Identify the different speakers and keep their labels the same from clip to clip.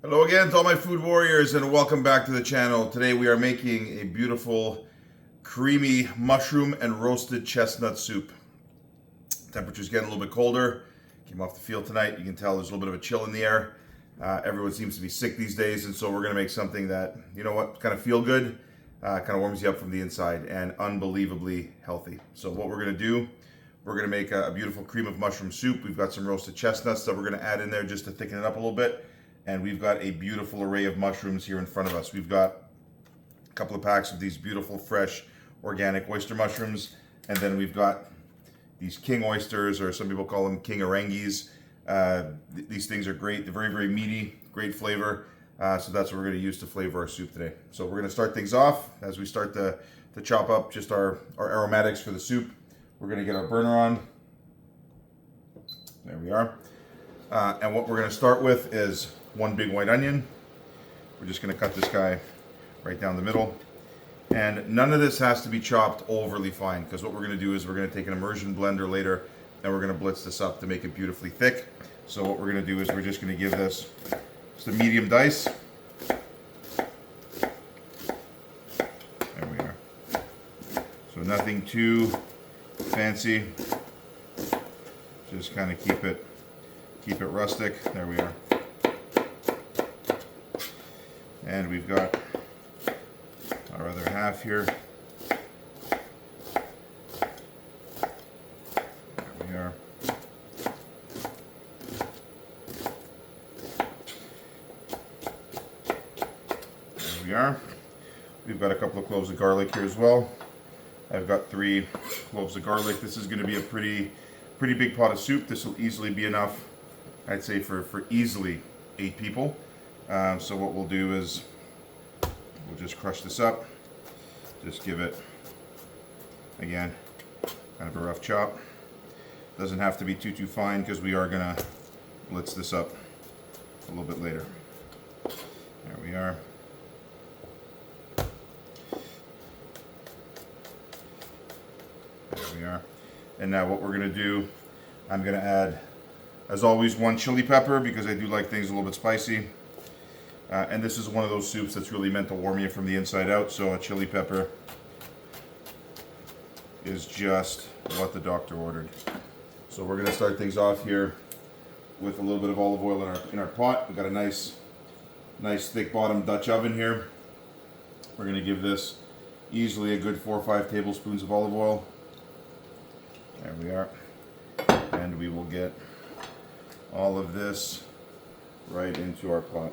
Speaker 1: Hello again to all my food warriors and welcome back to the channel. Today we are making a beautiful creamy mushroom and roasted chestnut soup. Temperature's getting a little bit colder. Came off the field tonight. You can tell there's a little bit of a chill in the air. Everyone seems to be sick these days, and so we're going to make something that, you know what, kind of feel good, kind of warms you up from the inside, and unbelievably healthy. So what we're going to do, we're going to make a beautiful cream of mushroom soup. We've got some roasted chestnuts that we're going to add in there just to thicken it up a little bit. And we've got a beautiful array of mushrooms here in front of us. We've got a couple of packs of these beautiful, fresh, organic oyster mushrooms. And then we've got these king oysters, or some people call them king orangis. These things are great. They're very, very meaty, great flavor. So that's what we're going to use to flavor our soup today. So we're going to start things off as we start to chop up just our aromatics for the soup. We're going to get our burner on. There we are. And what we're going to start with is one big white onion. We're just going to cut this guy right down the middle. And none of this has to be chopped overly fine, because what we're going to do is we're going to take an immersion blender later and we're going to blitz this up to make it beautifully thick. So what we're going to do is we're just going to give this just a medium dice. There we are. So nothing too fancy. Just kind of keep it rustic. There we are. And we've got our other half here. There we are. There we are. We've got a couple of cloves of garlic here as well. I've got 3 cloves of garlic. This is going to be a pretty big pot of soup. This will easily be enough, I'd say, for easily 8 people. So what we'll do is we'll just crush this up. Just give it, again, kind of a rough chop. Doesn't have to be too fine, because we are going to blitz this up a little bit later. There we are. There we are. And now what we're going to do, I'm going to add, as always, 1 chili pepper, because I do like things a little bit spicy. And this is one of those soups that's really meant to warm you from the inside out, so a chili pepper is just what the doctor ordered. So we're going to start things off here with a little bit of olive oil in our pot. We've got a nice thick bottom Dutch oven here. We're going to give this easily a good 4 or 5 tablespoons of olive oil. There we are. And we will get all of this right into our pot.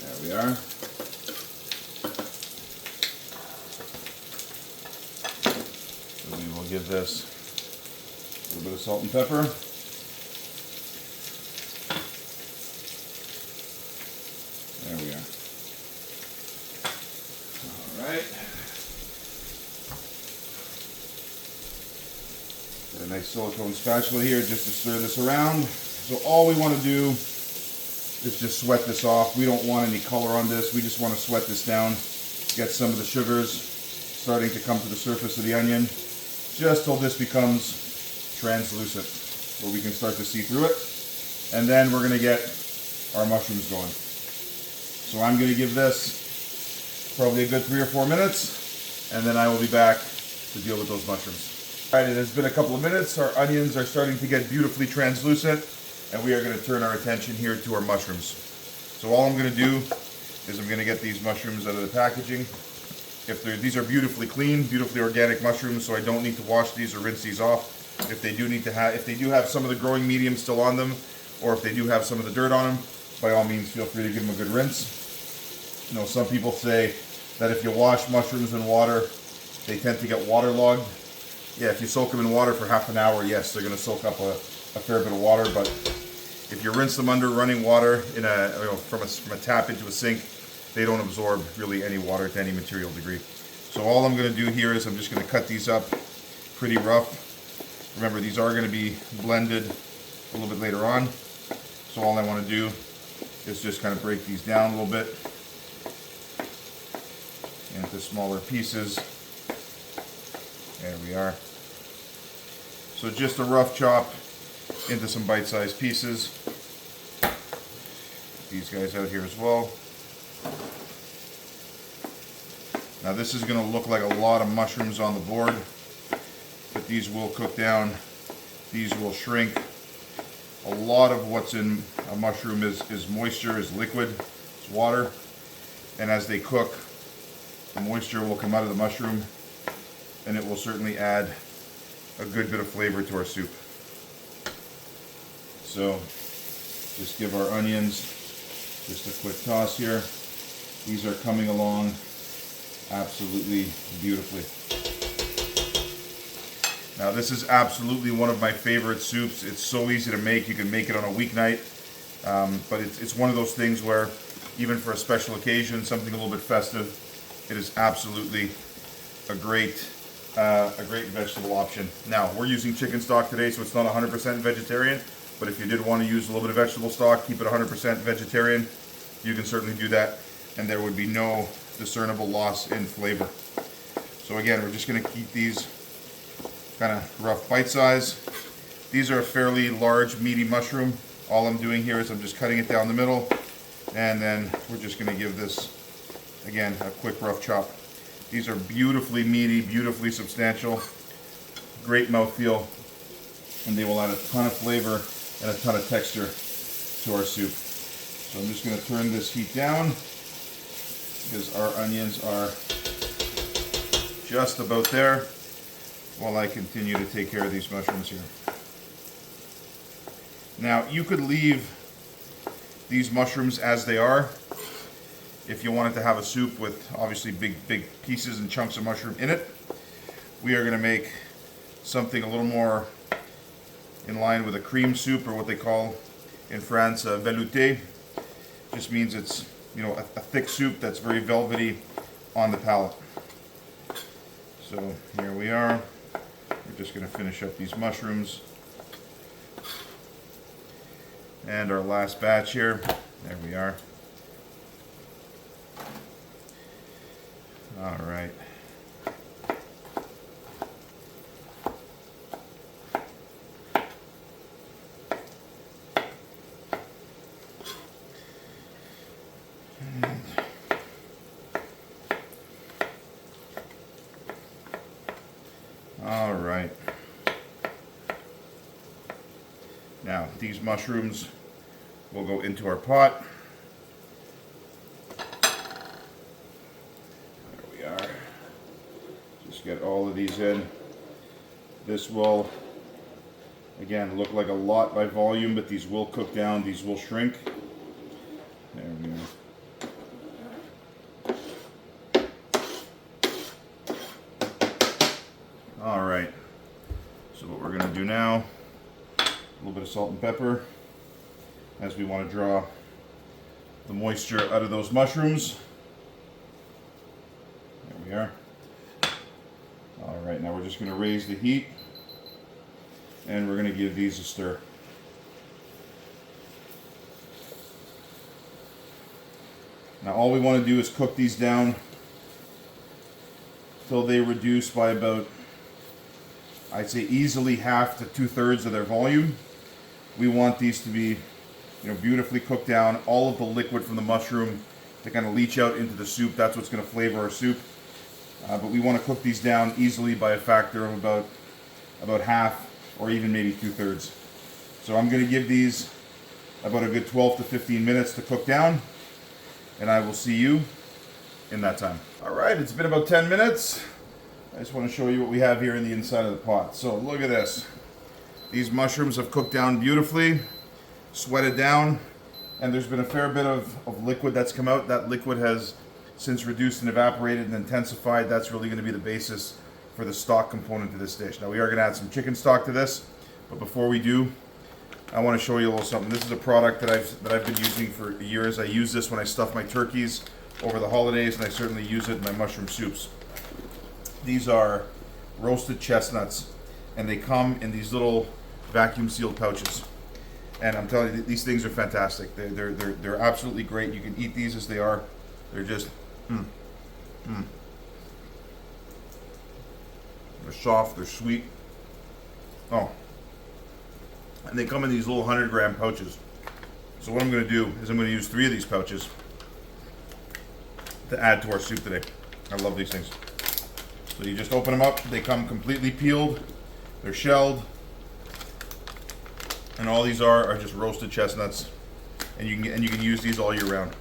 Speaker 1: There we are. So we will give this a little bit of salt and pepper. There we are. All right. Got a nice silicone spatula here just to stir this around. So all we want to do is just sweat this off. We don't want any color on this. We just want to sweat this down. Get some of the sugars starting to come to the surface of the onion, just till this becomes translucent, where we can start to see through it. And then we're going to get our mushrooms going. So I'm going to give this probably a good 3 or 4 minutes, and then I will be back to deal with those mushrooms. All right, it has been a couple of minutes. Our onions are starting to get beautifully translucent, and we are going to turn our attention here to our mushrooms. So all I'm going to do is I'm going to get these mushrooms out of the packaging. These are beautifully clean, beautifully organic mushrooms, so I don't need to wash these or rinse these off. If they do have some of the growing medium still on them, or if they do have some of the dirt on them, by all means feel free to give them a good rinse. You know, some people say that if you wash mushrooms in water, they tend to get waterlogged. Yeah, if you soak them in water for half an hour, yes, they're going to soak up a fair bit of water, but if you rinse them under running water from a tap into a sink, they don't absorb really any water to any material degree. So all I'm going to do here is I'm just going to cut these up pretty rough. Remember, these are going to be blended a little bit later on. So all I want to do is just kind of break these down a little bit into smaller pieces. There we are. So just a rough chop into some bite-sized pieces. These guys out here as well. Now this is going to look like a lot of mushrooms on the board, but these will cook down, these will shrink. A lot of what's in a mushroom is moisture, is liquid, it's water, and as they cook, the moisture will come out of the mushroom and it will certainly add a good bit of flavor to our soup. So just give our onions just a quick toss here. These are coming along absolutely beautifully. Now this is absolutely one of my favorite soups. It's so easy to make. You can make it on a weeknight, but it's one of those things where even for a special occasion, something a little bit festive, it is absolutely a great vegetable option. Now we're using chicken stock today, so it's not 100% vegetarian, but if you did want to use a little bit of vegetable stock, keep it 100% vegetarian, you can certainly do that, and there would be no discernible loss in flavor. So again, we're just going to keep these kind of rough bite size. These are a fairly large, meaty mushroom. All I'm doing here is I'm just cutting it down the middle, and then we're just going to give this, again, a quick rough chop. These are beautifully meaty, beautifully substantial, great mouthfeel, and they will add a ton of flavor and a ton of texture to our soup. So I'm just going to turn this heat down because our onions are just about there while I continue to take care of these mushrooms here. Now you could leave these mushrooms as they are if you wanted to have a soup with obviously big pieces and chunks of mushroom in it. We are going to make something a little more in line with a cream soup, or what they call in France velouté. Just means it's, you know, a thick soup that's very velvety on the palate. So here we are. We're just going to finish up these mushrooms. And our last batch here. There we are. All right. All right. Now, these mushrooms will go into our pot. There we are. Just get all of these in. This will, again, look like a lot by volume, but these will cook down, these will shrink. There we go. All right, so what we're going to do now, a little bit of salt and pepper, as we want to draw the moisture out of those mushrooms. There we are. All right, now we're just going to raise the heat, and we're going to give these a stir. Now all we want to do is cook these down till they reduce by about, I'd say, easily half to 2/3 of their volume. We want these to be, you know, beautifully cooked down, all of the liquid from the mushroom to kind of leach out into the soup. That's what's going to flavor our soup. But we want to cook these down easily by a factor of about half, or even maybe 2/3. So I'm going to give these about a good 12 to 15 minutes to cook down, and I will see you in that time. All right, it's been about 10 minutes. I just want to show you what we have here in the inside of the pot. So look at this. These mushrooms have cooked down beautifully, sweated down, and there's been a fair bit of liquid that's come out. That liquid has since reduced and evaporated and intensified. That's really going to be the basis for the stock component to this dish. Now we are going to add some chicken stock to this, but before we do, I want to show you a little something. This is a product that I've been using for years. I use this when I stuff my turkeys over the holidays, and I certainly use it in my mushroom soups. These are roasted chestnuts, and they come in these little vacuum sealed pouches. And I'm telling you, these things are fantastic. They're absolutely great. You can eat these as they are. They're just, They're soft, they're sweet. Oh, and they come in these little 100-gram pouches. So what I'm going to do is I'm going to use 3 of these pouches to add to our soup today. I love these things. So you just open them up. They come completely peeled. They're shelled. And all these are just roasted chestnuts. And you can use these all year round.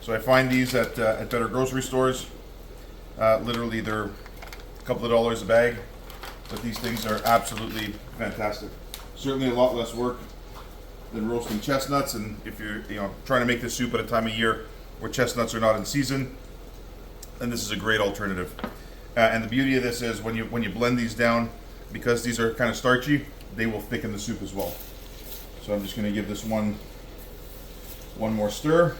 Speaker 1: So I find these at better grocery stores. Literally, they're a couple of dollars a bag. But these things are absolutely fantastic. Certainly a lot less work than roasting chestnuts. And if you're trying to make this soup at a time of year where chestnuts are not in season, then this is a great alternative. And the beauty of this is when you blend these down, because these are kind of starchy, they will thicken the soup as well. So I'm just going to give this one more stir.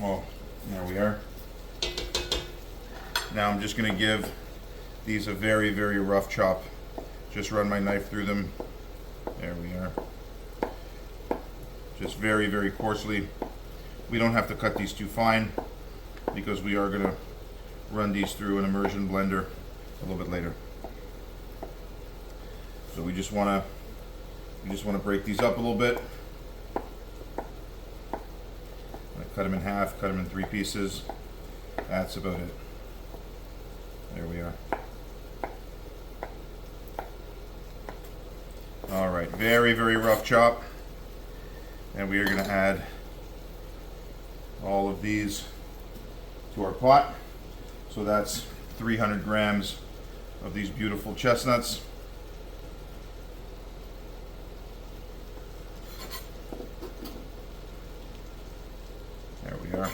Speaker 1: Oh, there we are. Now I'm just going to give these a very, very rough chop. Just run my knife through them. There we are. Just very, very coarsely. We don't have to cut these too fine because we are going to run these through an immersion blender a little bit later. So we just want to break these up a little bit. Cut them in half, cut them in 3 pieces. That's about it. There we are. All right, very, very rough chop. And we are going to add all of these to our pot. So that's 300 grams of these beautiful chestnuts. There we are.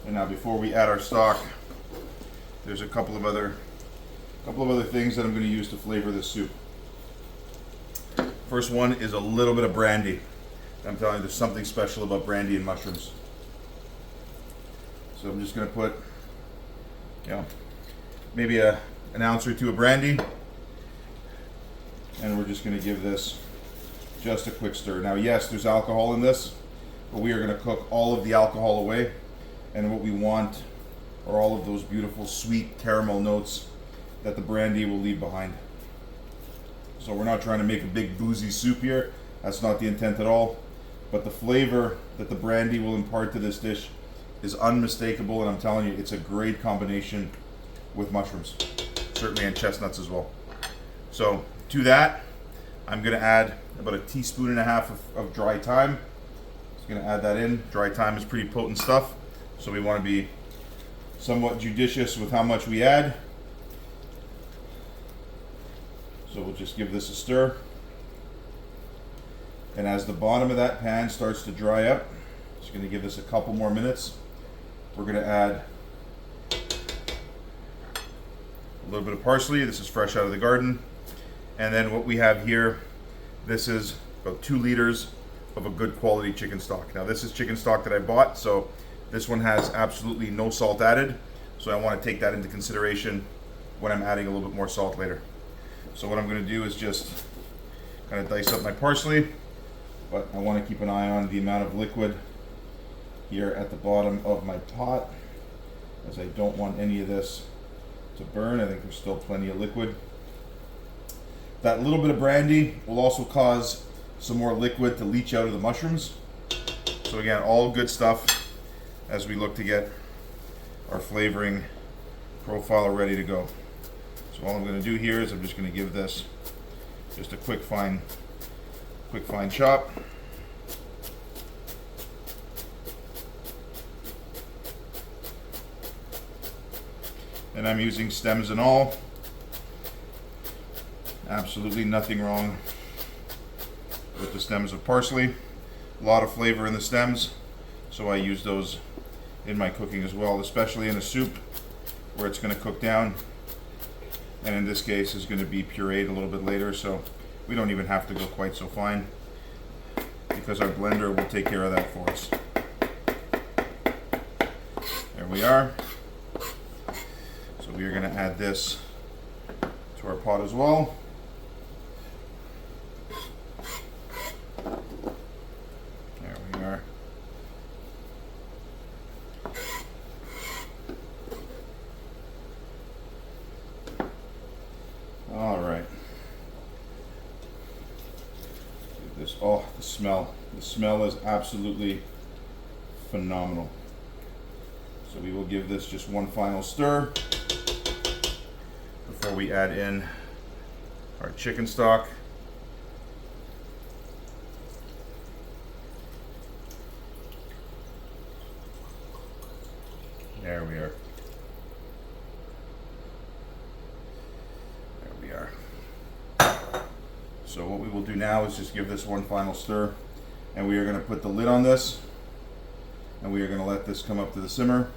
Speaker 1: And now before we add our stock, there's a couple of other things that I'm going to use to flavor this soup. First one is a little bit of brandy. I'm telling you, there's something special about brandy and mushrooms. So I'm just going to put, maybe an ounce or 2 of brandy, and we're just going to give this just a quick stir. Now, yes, there's alcohol in this, but we are going to cook all of the alcohol away, and what we want are all of those beautiful sweet caramel notes that the brandy will leave behind. So we're not trying to make a big boozy soup here. That's not the intent at all. But the flavor that the brandy will impart to this dish is unmistakable, and I'm telling you, it's a great combination with mushrooms, certainly, and chestnuts as well. So to that, I'm going to add about 1.5 teaspoons of dry thyme. Just going to add that in. Dry thyme is pretty potent stuff, so we want to be somewhat judicious with how much we add. So we'll just give this a stir. And as the bottom of that pan starts to dry up, just going to give this a couple more minutes. We're going to add a little bit of parsley. This is fresh out of the garden. And then what we have here, this is about 2 liters of a good quality chicken stock. Now this is chicken stock that I bought, so this one has absolutely no salt added. So I want to take that into consideration when I'm adding a little bit more salt later. So what I'm going to do is just kind of dice up my parsley, but I want to keep an eye on the amount of liquid here at the bottom of my pot, as I don't want any of this to burn. I think there's still plenty of liquid. That little bit of brandy will also cause some more liquid to leach out of the mushrooms. So again, all good stuff as we look to get our flavoring profile ready to go. So all I'm going to do here is I'm just going to give this just a quick fine chop. And I'm using stems and all. Absolutely nothing wrong with the stems of parsley. A lot of flavor in the stems, so I use those in my cooking as well, especially in a soup where it's going to cook down. And in this case, is going to be pureed a little bit later, so we don't even have to go quite so fine because our blender will take care of that for us. There we are. So we are going to add this to our pot as well. There we are. is, oh, the smell. The smell is absolutely phenomenal. So we will give this just one final stir before we add in our chicken stock. There we are. There we are. So what we will do now is just give this one final stir, and we are going to put the lid on this, and we are going to let this come up to the simmer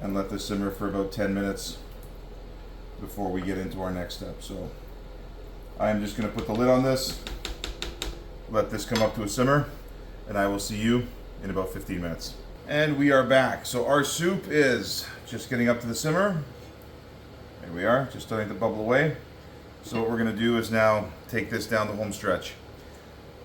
Speaker 1: and let this simmer for about 10 minutes before we get into our next step. So I am just going to put the lid on this, let this come up to a simmer, and I will see you in about 15 minutes. And we are back. So our soup is just getting up to the simmer. There we are, just starting to bubble away. So what we're going to do is now take this down the home stretch.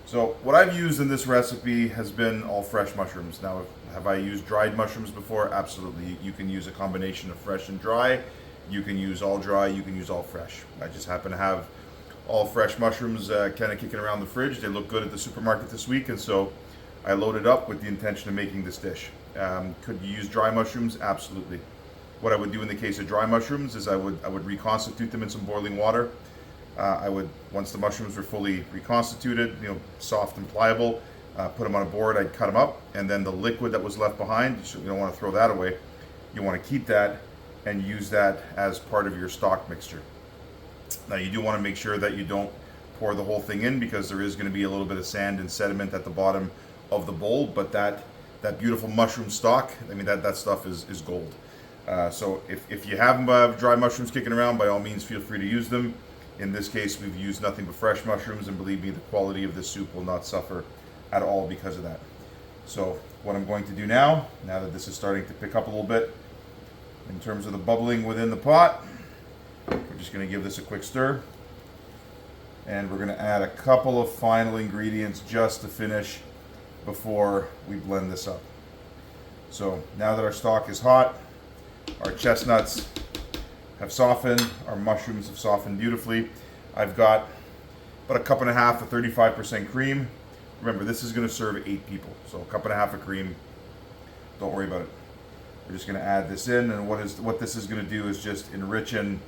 Speaker 1: So what I've used in this recipe has been all fresh mushrooms. Now, have I used dried mushrooms before? Absolutely. You can use a combination of fresh and dry. You can use all dry, you can use all fresh. I just happen to have all fresh mushrooms kind of kicking around the fridge. They look good at the supermarket this week, and so I loaded up with the intention of making this dish. Could you use dry mushrooms? Absolutely. What I would do in the case of dry mushrooms is I would reconstitute them in some boiling water. Once the mushrooms were fully reconstituted, soft and pliable, put them on a board, I'd cut them up, and then the liquid that was left behind, you don't want to throw that away. You want to keep that and use that as part of your stock mixture. Now you do want to make sure that you don't pour the whole thing in, because there is going to be a little bit of sand and sediment at the bottom of the bowl, but that beautiful mushroom stock, I mean, that stuff is gold. So if you have dry mushrooms kicking around, by all means feel free to use them. In this case, we've used nothing but fresh mushrooms, and believe me, the quality of this soup will not suffer at all because of that. So what I'm going to do now that this is starting to pick up a little bit in terms of the bubbling within the pot, we're just going to give this a quick stir, and we're going to add a couple of final ingredients just to finish before we blend this up. So now that our stock is hot, our chestnuts have softened, our mushrooms have softened beautifully. I've got about a cup and a half of 35% cream. Remember, this is going to serve 8 people, so a cup and a half of cream. Don't worry about it. We're just going to add this in, and what this is going to do is just enrichen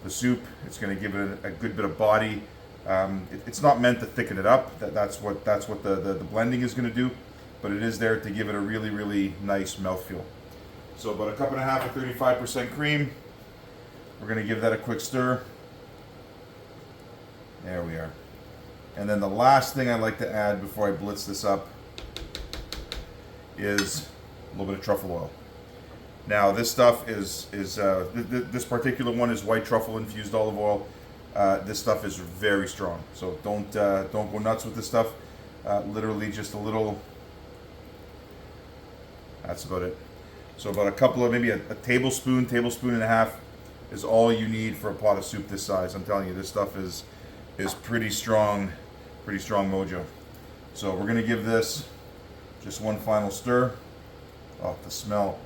Speaker 1: the soup. It's going to give it a good bit of body. It's not meant to thicken it up. That's what the blending is going to do, but it is there to give it a really, really nice mouthfeel. So about a cup and a half of 35% cream. We're going to give that a quick stir. There we are. And then the last thing I like to add before I blitz this up is a little bit of truffle oil. Now this stuff is this particular one is white truffle infused olive oil. This stuff is very strong, so don't go nuts with this stuff. Literally just a little. That's about it. So about a couple of, maybe a tablespoon and a half is all you need for a pot of soup this size. I'm telling you, this stuff is pretty strong mojo. So we're gonna give this just one final stir. Oh, the smell.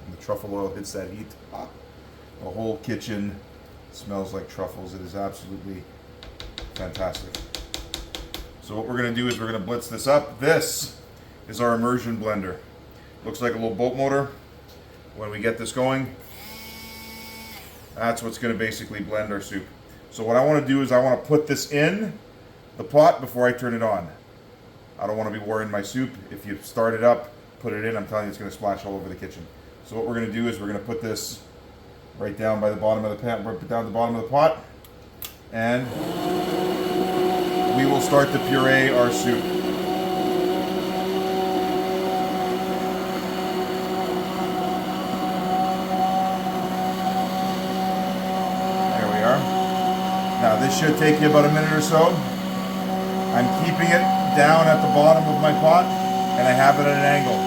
Speaker 1: And the truffle oil hits that heat. The whole kitchen smells like truffles. It is absolutely fantastic. So what we're gonna do is we're gonna blitz this up. This is our immersion blender. Looks like a little boat motor. When we get this going, that's what's going to basically blend our soup. So what I want to do is I want to put this in the pot before I turn it on. I don't want to be worrying my soup. If you start it up, put it in, I'm telling you it's going to splash all over the kitchen. So what we're going to do is we're going to put this right down by the bottom of the pan, right down the bottom of the pot, and we will start to puree our soup. Now this should take you about a minute or so. I'm keeping it down at the bottom of my pot, and I have it at an angle.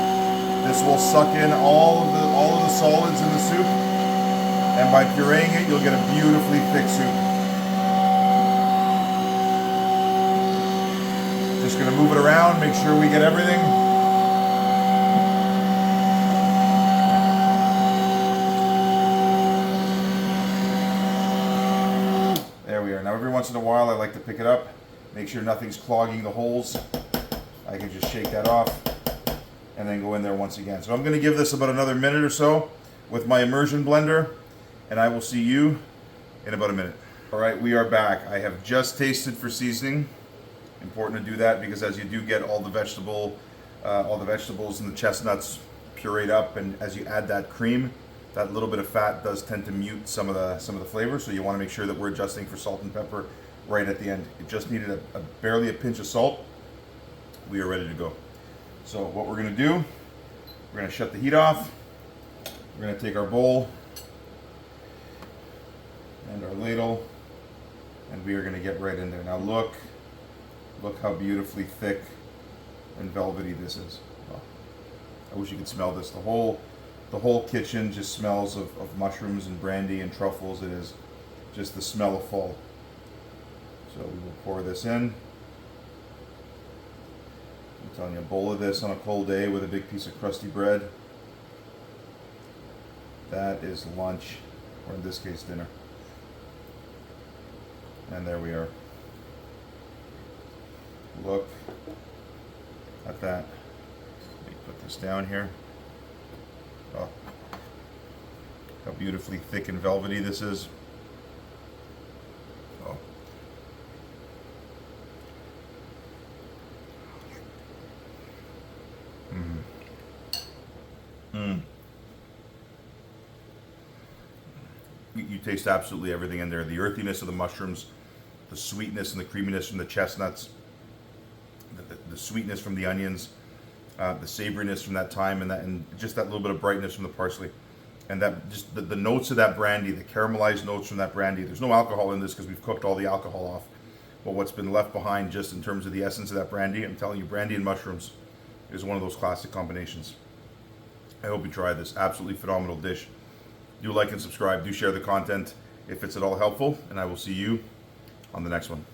Speaker 1: This will suck in all of the solids in the soup, and by pureeing it, you'll get a beautifully thick soup. Just gonna move it around, make sure we get everything. There we are. Now every once in a while I like to pick it up, Make sure nothing's clogging the holes. I can just shake that off and then go in there once again. So I'm going to give this about another minute or so with my immersion blender, and I will see you in about a minute. All right, we are back. I have just tasted for seasoning. Important to do that because as you do get all the vegetables and the chestnuts pureed up, and as you add that cream, that little bit of fat does tend to mute some of the flavor. So you want to make sure that we're adjusting for salt and pepper right at the end. It just needed barely a pinch of salt. We are ready to go. So what we're going to do, we're going to shut the heat off. We're going to take our bowl and our ladle, and we are going to get right in there. Now look how beautifully thick and velvety this is. Oh, I wish you could smell this. The whole kitchen just smells of mushrooms and brandy and truffles. It is just the smell of fall. So we will pour this in. I'm telling you, a bowl of this on a cold day with a big piece of crusty bread, that is lunch, or in this case, dinner. And there we are. Look at that. Let me put this down here. Oh, how beautifully thick and velvety this is. Oh. You taste absolutely everything in there. The earthiness of the mushrooms, the sweetness and the creaminess from the chestnuts, the sweetness from the onions, the savoriness from that thyme, and just that little bit of brightness from the parsley, and that just the notes of that brandy, the caramelized notes from that brandy. There's no alcohol in this because we've cooked all the alcohol off. But what's been left behind, just in terms of the essence of that brandy, I'm telling you, brandy and mushrooms is one of those classic combinations. I hope you try this absolutely phenomenal dish. Do like and subscribe. Do share the content if it's at all helpful, and I will see you on the next one.